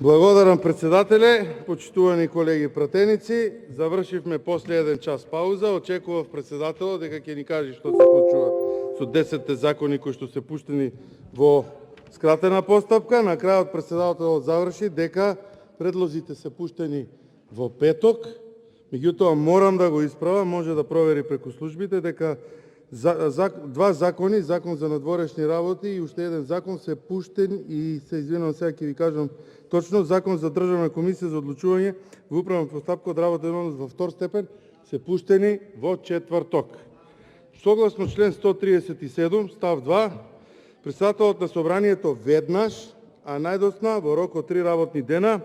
Благодарам, председателе. Почитувани колеги пратеници, завршивме после 1 час пауза. Очекував председателот дека ќе ни каже што се случува со 10 закони кои што се пуштени во скратена постапка. На крајот председателот заврши дека предлозите се пуштени во петок. Меѓутоа морам да го исправам, може да провери преку службите, дека два закони, Закон за надворешни работи и уште еден закон се пуштени и се извинувам, сега ќе ви кажам точно, Закон за Државна комисија за одлучување во управна постапка од работен однос во втор степен се пуштени во четврток. Согласно член 137 став 2, председателот на собранието веднаш, а најдосна во рок од 3 работни дена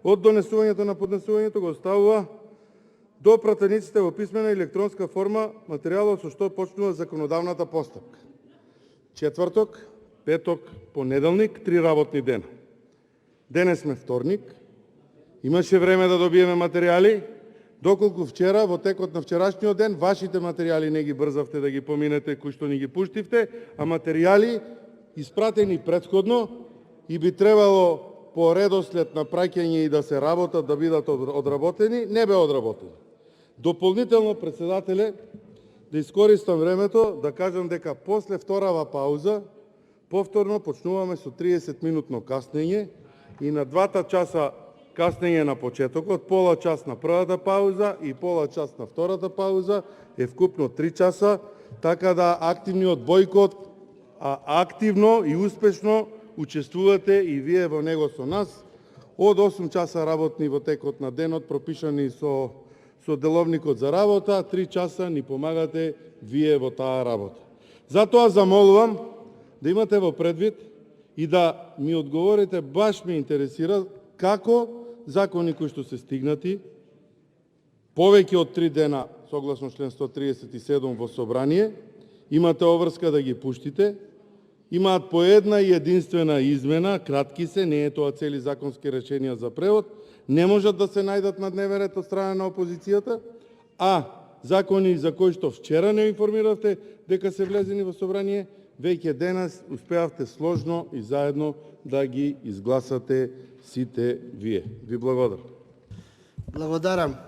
од донесувањето на поднесувањето го оставува до пратениците во писмена и електронска форма материјалот со што почнува законодавната постапка. Четврток, петок, понеделник, 3 работни дена. Денес сме вторник, имаше време да добиеме материјали, доколку вчера, во текот на вчерашниот ден, вашите материјали не ги брзавте да ги поминете, кои што ни ги пуштивте, а материјали испратени претходно и би требало по редослед на праќање и да се работат, да бидат одработени, не бе одработени. Дополнително, председателе, да искористам времето да кажам дека после вторава пауза повторно почнуваме со 30-минутно каснење и на 2 часа каснење на почетокот, пола час на првата пауза и пола час на втората пауза е вкупно 3 часа, така да активниот бойкот, активно и успешно учествувате и вие во него со нас. Од 8 часа работни во текот на денот, пропишани со деловникот за работа, 3 часа ни помагате вие во таа работа. Затоа замолувам да имате во предвид и да ми одговорите, баш ме интересира како закони кои што се стигнати повеќе од 3 дена, согласно член 137 во собрание, имате обврска да ги пуштите, имаат по една и единствена измена, кратки се, не е тоа цели законски решенија за превод, не можат да се најдат на дневен ред од страна на опозицијата, а закони за кои што вчера не информиравте дека се влезени во собрание, веќе денес успеавте сложно и заедно да ги изгласате сите вие. Ви благодарам. Благодарам.